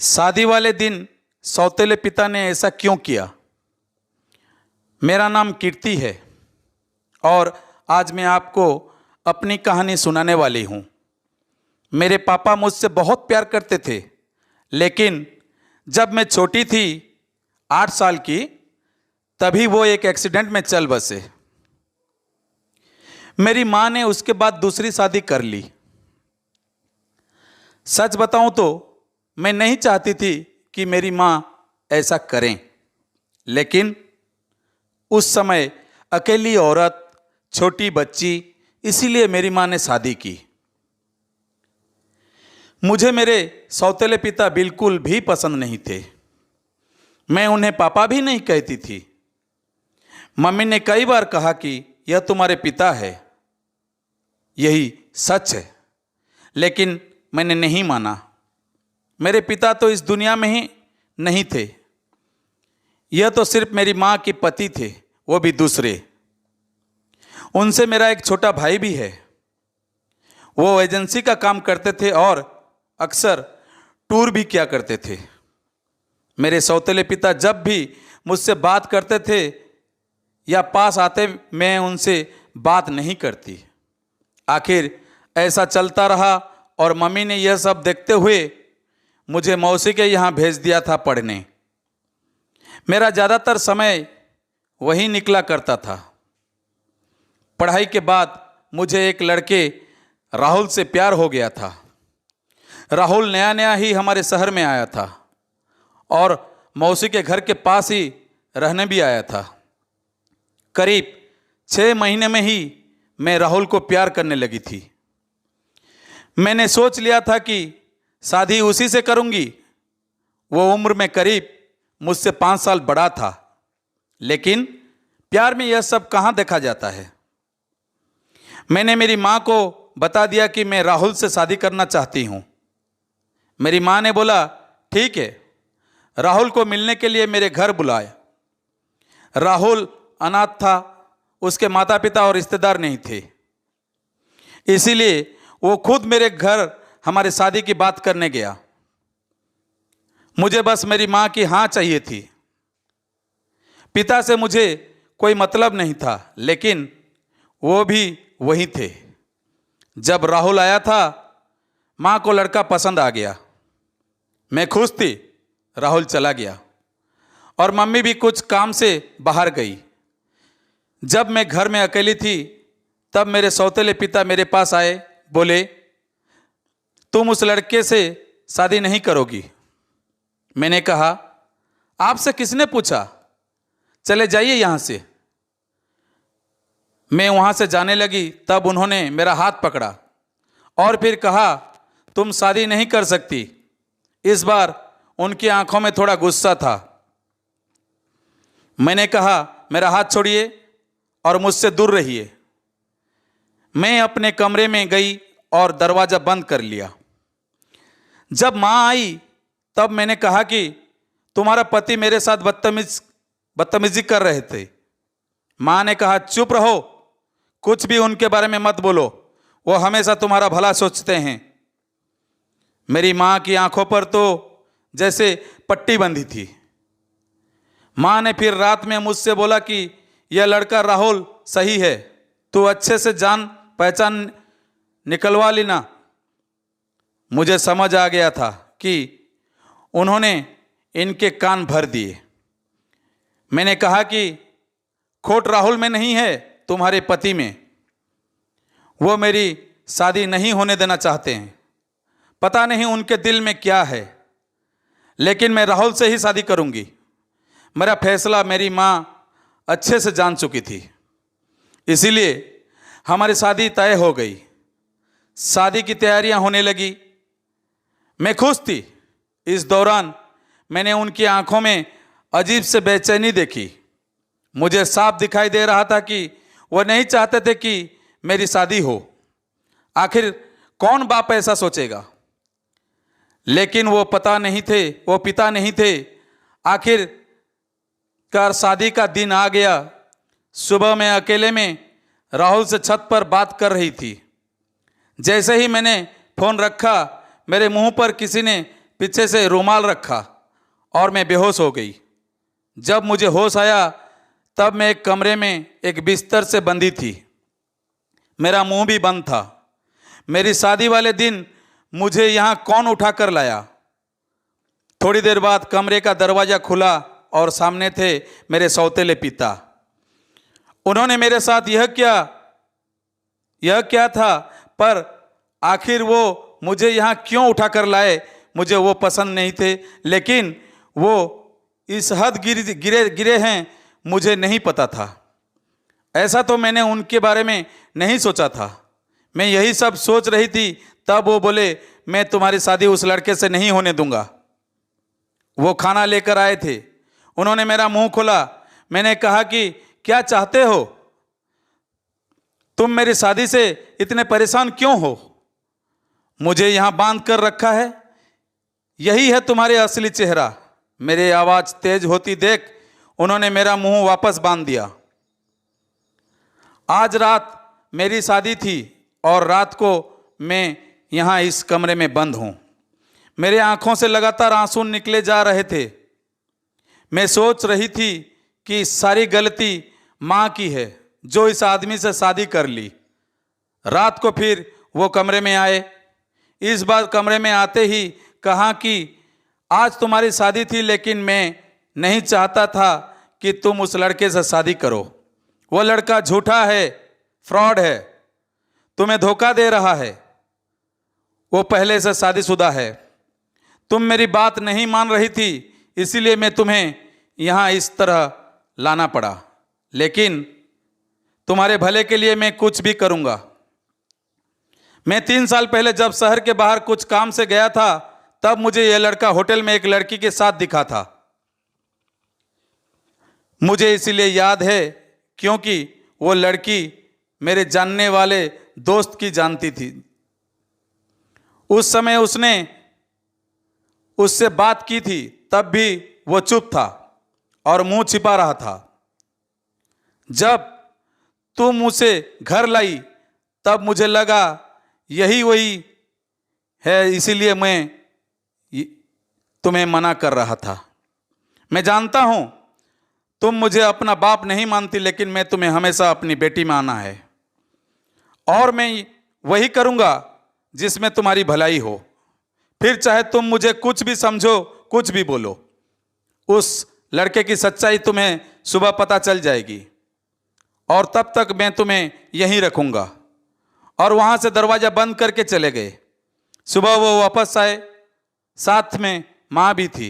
शादी वाले दिन सौतेले पिता ने ऐसा क्यों किया। मेरा नाम कीर्ति है और आज मैं आपको अपनी कहानी सुनाने वाली हूँ। मेरे पापा मुझसे बहुत प्यार करते थे, लेकिन जब मैं छोटी थी 8 साल की, तभी वो एक एक्सीडेंट में चल बसे। मेरी माँ ने उसके बाद दूसरी शादी कर ली। सच बताऊं तो मैं नहीं चाहती थी कि मेरी माँ ऐसा करें, लेकिन उस समय अकेली औरत, छोटी बच्ची, इसीलिए मेरी माँ ने शादी की। मुझे मेरे सौतेले पिता बिल्कुल भी पसंद नहीं थे। मैं उन्हें पापा भी नहीं कहती थी। मम्मी ने कई बार कहा कि यह तुम्हारे पिता है, यही सच है, लेकिन मैंने नहीं माना। मेरे पिता तो इस दुनिया में ही नहीं थे। यह तो सिर्फ मेरी माँ के पति थे, वो भी दूसरे। उनसे मेरा एक छोटा भाई भी है। वो एजेंसी का काम करते थे और अक्सर टूर भी किया करते थे। मेरे सौतेले पिता जब भी मुझसे बात करते थे या पास आते, मैं उनसे बात नहीं करती। आखिर ऐसा चलता रहा और मम्मी ने यह सब देखते हुए मुझे मौसी के यहाँ भेज दिया था पढ़ने। मेरा ज़्यादातर समय वहीं निकला करता था। पढ़ाई के बाद मुझे एक लड़के राहुल से प्यार हो गया था। राहुल नया नया ही हमारे शहर में आया था और मौसी के घर के पास ही रहने भी आया था। करीब 6 महीने में ही मैं राहुल को प्यार करने लगी थी। मैंने सोच लिया था कि शादी उसी से करूंगी। वो उम्र में करीब मुझसे 5 साल बड़ा था, लेकिन प्यार में यह सब कहाँ देखा जाता है। मैंने मेरी माँ को बता दिया कि मैं राहुल से शादी करना चाहती हूँ। मेरी माँ ने बोला ठीक है। राहुल को मिलने के लिए मेरे घर बुलाया। राहुल अनाथ था, उसके माता पिता और रिश्तेदार नहीं थे, इसीलिए वो खुद मेरे घर हमारे शादी की बात करने गया। मुझे बस मेरी माँ की हाँ चाहिए थी। पिता से मुझे कोई मतलब नहीं था, लेकिन वो भी वही थे। जब राहुल आया था, माँ को लड़का पसंद आ गया। मैं खुश थी। राहुल चला गया और मम्मी भी कुछ काम से बाहर गई। जब मैं घर में अकेली थी, तब मेरे सौतेले पिता मेरे पास आए। बोले, तुम उस लड़के से शादी नहीं करोगी। मैंने कहा, आपसे किसने पूछा? चले जाइए यहाँ से। मैं वहाँ से जाने लगी, तब उन्होंने मेरा हाथ पकड़ा और फिर कहा, तुम शादी नहीं कर सकती। इस बार उनकी आंखों में थोड़ा गुस्सा था। मैंने कहा, मेरा हाथ छोड़िए और मुझसे दूर रहिए। मैं अपने कमरे में गई और दरवाज़ा बंद कर लिया। जब माँ आई, तब मैंने कहा कि तुम्हारा पति मेरे साथ बदतमीजी कर रहे थे। माँ ने कहा, चुप रहो, कुछ भी उनके बारे में मत बोलो, वो हमेशा तुम्हारा भला सोचते हैं। मेरी माँ की आंखों पर तो जैसे पट्टी बंधी थी। माँ ने फिर रात में मुझसे बोला कि यह लड़का राहुल सही है, तू अच्छे से जान पहचान निकलवा लेना। मुझे समझ आ गया था कि उन्होंने इनके कान भर दिए। मैंने कहा कि खोट राहुल में नहीं है, तुम्हारे पति में। वो मेरी शादी नहीं होने देना चाहते हैं। पता नहीं उनके दिल में क्या है, लेकिन मैं राहुल से ही शादी करूंगी। मेरा फैसला मेरी माँ अच्छे से जान चुकी थी, इसीलिए हमारी शादी तय हो गई। शादी की तैयारियां होने लगी। मैं खुश थी। इस दौरान मैंने उनकी आंखों में अजीब से बेचैनी देखी। मुझे साफ दिखाई दे रहा था कि वो नहीं चाहते थे कि मेरी शादी हो। आखिर कौन बाप ऐसा सोचेगा, लेकिन वो पिता नहीं थे। आखिरकार शादी का दिन आ गया। सुबह मैं अकेले में राहुल से छत पर बात कर रही थी। जैसे ही मैंने फोन रखा, मेरे मुंह पर किसी ने पीछे से रुमाल रखा और मैं बेहोश हो गई। जब मुझे होश आया तब मैं एक कमरे में एक बिस्तर से बंधी थी। मेरा मुंह भी बंद था। मेरी शादी वाले दिन मुझे यहाँ कौन उठा कर लाया? थोड़ी देर बाद कमरे का दरवाज़ा खुला और सामने थे मेरे सौतेले पिता। उन्होंने मेरे साथ यह क्या था, पर आखिर वो मुझे यहाँ क्यों उठा कर लाए, मुझे वो पसंद नहीं थे। लेकिन वो इस हद गिरे हैं, मुझे नहीं पता था। ऐसा तो मैंने उनके बारे में नहीं सोचा था। मैं यही सब सोच रही थी, तब वो बोले, मैं तुम्हारी शादी उस लड़के से नहीं होने दूंगा। वो खाना लेकर आए थे। उन्होंने मेरा मुंह खोला। मैंने कहा कि क्या चाहते हो? तुम मेरी शादी से इतने परेशान क्यों हो? मुझे यहाँ बांध कर रखा है, यही है तुम्हारे असली चेहरा। मेरी आवाज़ तेज होती देख उन्होंने मेरा मुंह वापस बांध दिया। आज रात मेरी शादी थी और रात को मैं यहाँ इस कमरे में बंद हूँ। मेरे आंखों से लगातार आंसू निकले जा रहे थे। मैं सोच रही थी कि सारी गलती माँ की है जो इस आदमी से शादी कर ली। रात को फिर वो कमरे में आए। इस बार कमरे में आते ही कहा कि आज तुम्हारी शादी थी, लेकिन मैं नहीं चाहता था कि तुम उस लड़के से शादी करो। वो लड़का झूठा है, फ्रॉड है, तुम्हें धोखा दे रहा है। वो पहले से शादीशुदा है। तुम मेरी बात नहीं मान रही थी, इसीलिए मैं तुम्हें यहाँ इस तरह लाना पड़ा। लेकिन तुम्हारे भले के लिए मैं कुछ भी करूँगा। मैं 3 साल पहले जब शहर के बाहर कुछ काम से गया था, तब मुझे यह लड़का होटल में एक लड़की के साथ दिखा था। मुझे इसीलिए याद है क्योंकि वो लड़की मेरे जानने वाले दोस्त की जानती थी। उस समय उसने उससे बात की थी, तब भी वो चुप था और मुंह छिपा रहा था। जब तुम उसे घर लाई तब मुझे लगा यही वही है, इसीलिए मैं तुम्हें मना कर रहा था। मैं जानता हूं तुम मुझे अपना बाप नहीं मानती, लेकिन मैं तुम्हें हमेशा अपनी बेटी माना है और मैं वही करूंगा जिसमें तुम्हारी भलाई हो। फिर चाहे तुम मुझे कुछ भी समझो, कुछ भी बोलो, उस लड़के की सच्चाई तुम्हें सुबह पता चल जाएगी और तब तक मैं तुम्हें यहीं रखूंगा। और वहां से दरवाजा बंद करके चले गए। सुबह वो वापस आए, साथ में माँ भी थी।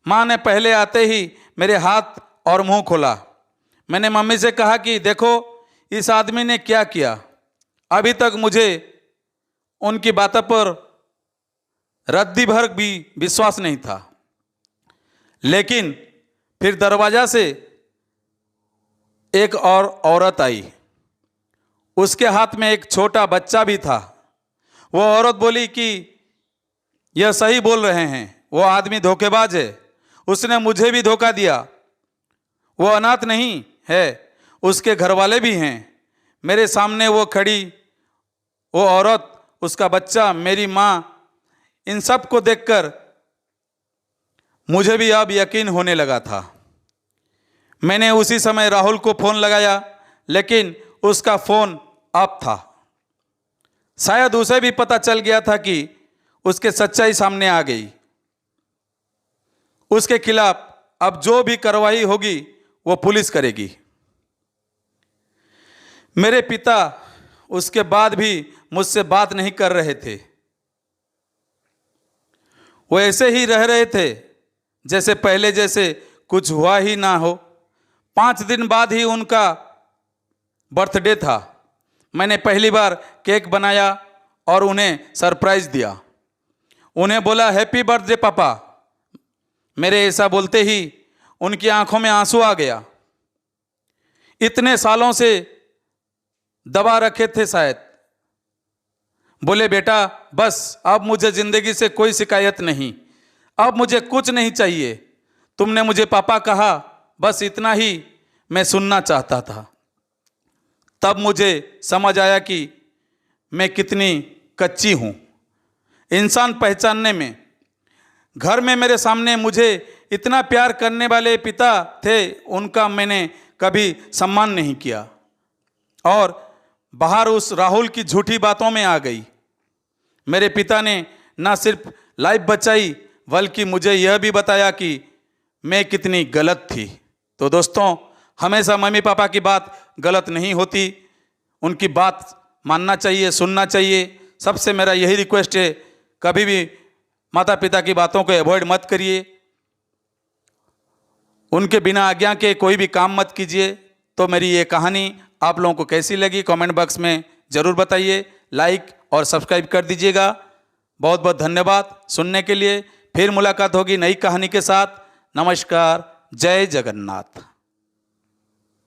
माँ ने पहले आते ही मेरे हाथ और मुंह खोला। मैंने मम्मी से कहा कि देखो इस आदमी ने क्या किया। अभी तक मुझे उनकी बातों पर रद्दी भर भी विश्वास नहीं था। लेकिन फिर दरवाजा से एक और औरत आई। उसके हाथ में एक छोटा बच्चा भी था। वो औरत बोली कि यह सही बोल रहे हैं, वो आदमी धोखेबाज है, उसने मुझे भी धोखा दिया। वो अनाथ नहीं है, उसके घर वाले भी हैं। मेरे सामने वो खड़ी वो औरत, उसका बच्चा, मेरी माँ, इन सब को देखकर मुझे भी अब यकीन होने लगा था। मैंने उसी समय राहुल को फ़ोन लगाया, लेकिन उसका फ़ोन ऑफ था। शायद उसे भी पता चल गया था कि उसके सच्चाई सामने आ गई। उसके खिलाफ अब जो भी कार्रवाई होगी वो पुलिस करेगी। मेरे पिता उसके बाद भी मुझसे बात नहीं कर रहे थे। वो ऐसे ही रह रहे थे जैसे पहले, जैसे कुछ हुआ ही ना हो। 5 दिन बाद ही उनका बर्थडे था। मैंने पहली बार केक बनाया और उन्हें सरप्राइज दिया। उन्हें बोला हैप्पी बर्थडे पापा। मेरे ऐसा बोलते ही उनकी आंखों में आंसू आ गया। इतने सालों से दबा रखे थे शायद। बोले बेटा बस अब मुझे जिंदगी से कोई शिकायत नहीं, अब मुझे कुछ नहीं चाहिए। तुमने मुझे पापा कहा, बस इतना ही मैं सुनना चाहता था। तब मुझे समझ आया कि मैं कितनी कच्ची हूँ इंसान पहचानने में। घर में मेरे सामने मुझे इतना प्यार करने वाले पिता थे, उनका मैंने कभी सम्मान नहीं किया और बाहर उस राहुल की झूठी बातों में आ गई। मेरे पिता ने ना सिर्फ लाइफ बचाई बल्कि मुझे यह भी बताया कि मैं कितनी गलत थी। तो दोस्तों, हमेशा मम्मी पापा की बात गलत नहीं होती, उनकी बात मानना चाहिए, सुनना चाहिए। सबसे मेरा यही रिक्वेस्ट है, कभी भी माता पिता की बातों को अवॉइड मत करिए, उनके बिना आज्ञा के कोई भी काम मत कीजिए। तो मेरी ये कहानी आप लोगों को कैसी लगी कमेंट बॉक्स में ज़रूर बताइए, लाइक और सब्सक्राइब कर दीजिएगा। बहुत बहुत धन्यवाद सुनने के लिए। फिर मुलाकात होगी नई कहानी के साथ। नमस्कार, जय जगन्नाथ।